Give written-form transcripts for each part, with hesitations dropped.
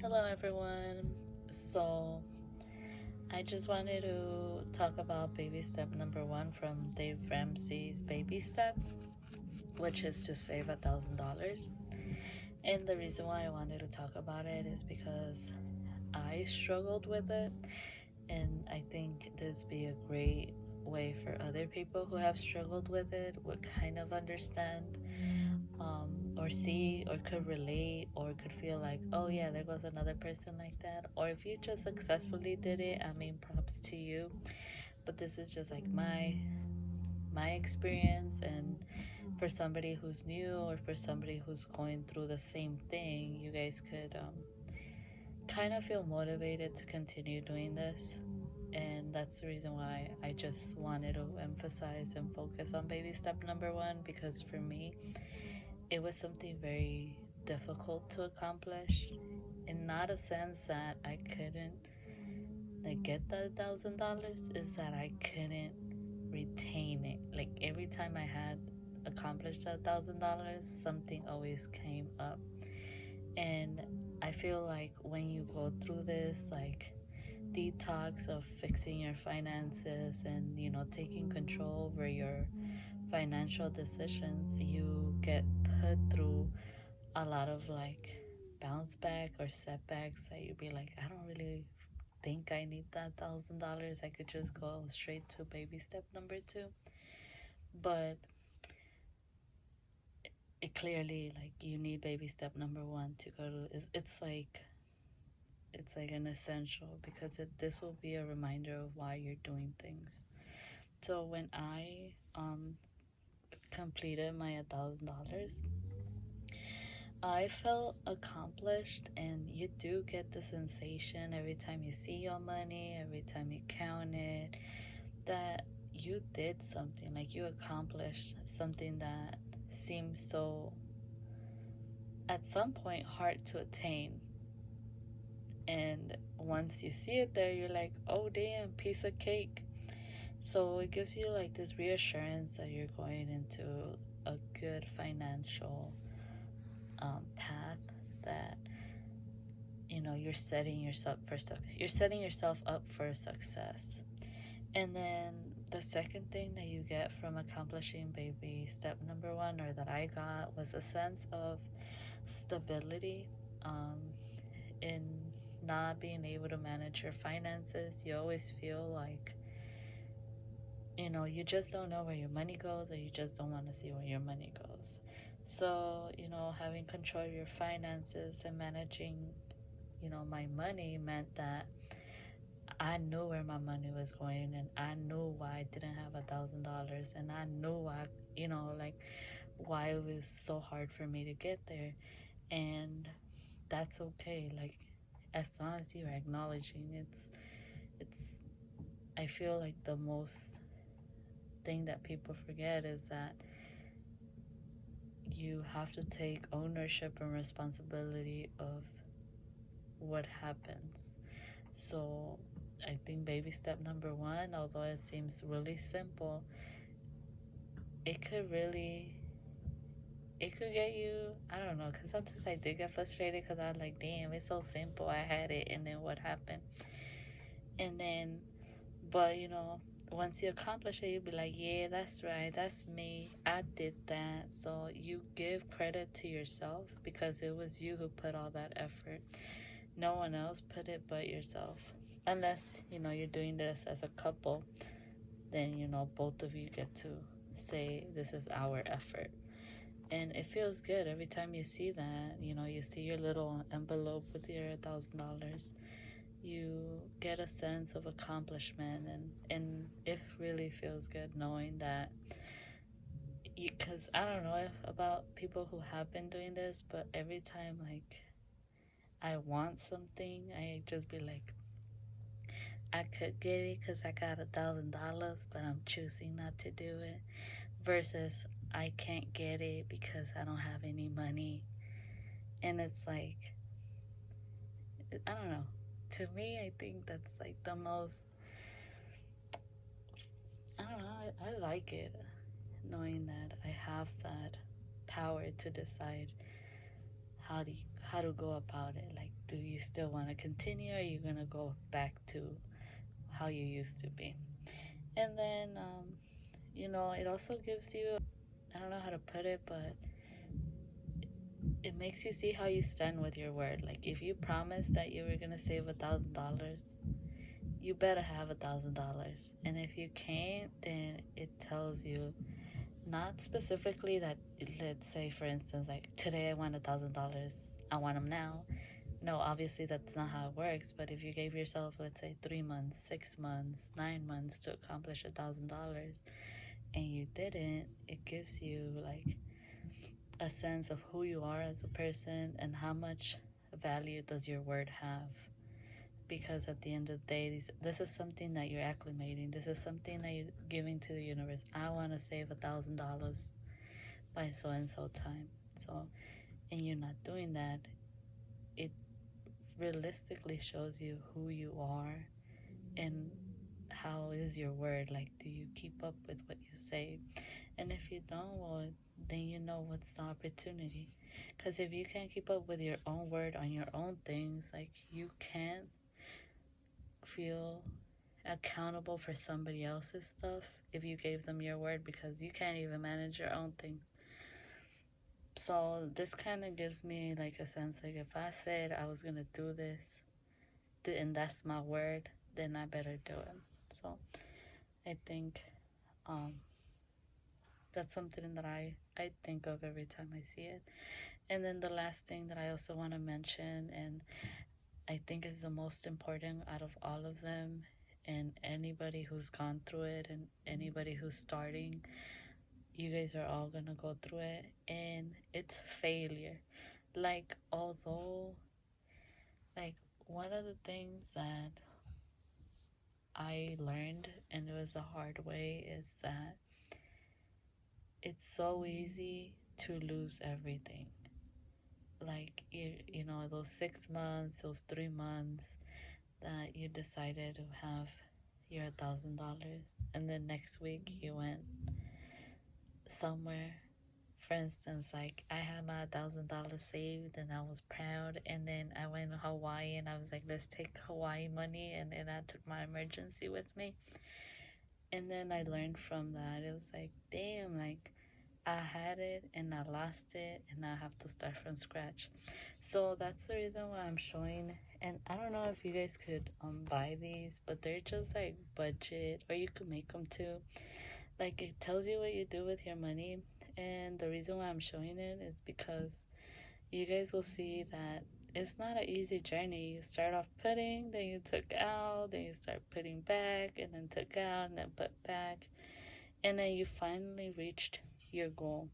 Hello, everyone. So, I just wanted to talk about baby step number one from Dave Ramsey's baby step, which is to save $1,000. And the reason why I wanted to talk about it is because I struggled with it, and I think this be a great way for other people who have struggled with it would kind of understand, or see, or could relate, or could feel like, oh yeah, there goes another person like that. Or if you just successfully did it, I mean, props to you. But this is just like my experience, and for somebody who's new or for somebody who's going through the same thing, you guys could kind of feel motivated to continue doing this. And that's the reason why I just wanted to emphasize and focus on baby step number one, because for me, it was something very difficult to accomplish. In not a sense that I couldn't like get the $1,000, is that I couldn't retain it. Like every time I had accomplished $1,000, something always came up. And I feel like when you go through this like detox of fixing your finances and taking control over your financial decisions, you get put through a lot of like bounce back or setbacks that you'd be like, I don't really think I need that $1,000. I could just go straight to baby step number two. But it clearly, like, you need baby step number one to go to. It's like an essential, because this will be a reminder of why you're doing things. So when I completed my $1,000, I felt accomplished, and you do get the sensation every time you see your money, every time you count it, that you did something, like you accomplished something that seems so, at some point, hard to attain. And once you see it there, you're like, oh damn, piece of cake. So it gives you like this reassurance that you're going into a good financial path, that you're setting yourself up for success. And then the second thing that you get from accomplishing baby step number one, or that I got, was a sense of stability, in not being able to manage your finances. You always feel like you just don't know where your money goes, or you just don't want to see where your money goes. So having control of your finances and managing my money meant that I knew where my money was going, and I knew why I didn't have $1,000, and I knew why, like, why it was so hard for me to get there. And that's okay. Like, as long as you're acknowledging, it's I feel like the most thing that people forget is that you have to take ownership and responsibility of what happens. So I think baby step number one, although it seems really simple, it could get you, I don't know, because sometimes I did get frustrated, because I'm like, damn, it's so simple, I had it, and then what happened? And then, but once you accomplish it, you'll be like, yeah, that's right, that's me, I did that. So you give credit to yourself, because it was you who put all that effort. No one else put it but yourself. Unless you're doing this as a couple, then both of you get to say, this is our effort. And it feels good every time you see that. You see your little envelope with your $1,000. You get a sense of accomplishment, and it really feels good knowing that. Because I don't know about people who have been doing this, but every time like I want something, I just be like, I could get it because I got $1,000, but I'm choosing not to do it. Versus, I can't get it because I don't have any money. And it's like, I don't know. To me, I think that's like the most, I don't know, I like it, knowing that I have that power to decide how to go about it. Like, do you still want to continue, or are you gonna go back to how you used to be? And then it also gives you, I don't know how to put it, but it makes you see how you stand with your word. Like, if you promised that you were gonna save $1,000, you better have $1,000. And if you can't, then it tells you, not specifically that, let's say for instance, like, today I want $1,000, I want them now. No, obviously that's not how it works. But if you gave yourself, let's say, 3 months, 6 months, 9 months to accomplish $1,000, and you didn't, it gives you like a sense of who you are as a person and how much value does your word have. Because at the end of the day, this is something that you're acclimating. This is something that you're giving to the universe. I want to save $1,000 by so and so time. So, and you're not doing that, it realistically shows you who you are and how is your word. Like, do you keep up with what you say? And if you don't, well, then you know what's the opportunity. Because if you can't keep up with your own word on your own things, like, you can't feel accountable for somebody else's stuff if you gave them your word, because you can't even manage your own thing. So this kind of gives me like a sense, like, if I said I was gonna do this and that's my word, then I better do it. So I think that's something that I think of every time I see it. And then the last thing that I also want to mention, and I think is the most important out of all of them, and anybody who's gone through it and anybody who's starting, you guys are all gonna go through it, and it's failure. Like, although, like, one of the things that I learned, and it was the hard way, is that it's so easy to lose everything. Like, you know, those 6 months, those 3 months that you decided to have your $1,000, and then next week you went somewhere. For instance, like, I had my $1,000 saved and I was proud, and then I went to Hawaii and I was like, let's take Hawaii money, and then I took my emergency with me. And then I learned from that. It was like, damn, like, I had it and I lost it, and I have to start from scratch. So that's the reason why I'm showing. And I don't know if you guys could buy these, but they're just like budget, or you could make them too. Like, it tells you what you do with your money. And the reason why I'm showing it is because you guys will see that it's not an easy journey. You start off putting, then you took out, then you start putting back, and then took out, and then put back, and then you finally reached your goal.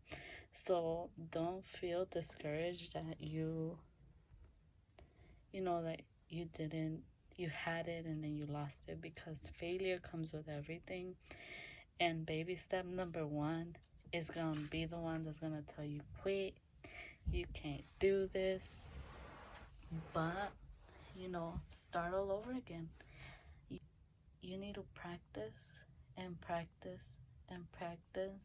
So don't feel discouraged that you know that you had it and then you lost it, because failure comes with everything. And baby step number 1 is gonna be the one that's gonna tell you, quit, you can't do this. But start all over again. You need to practice and practice and practice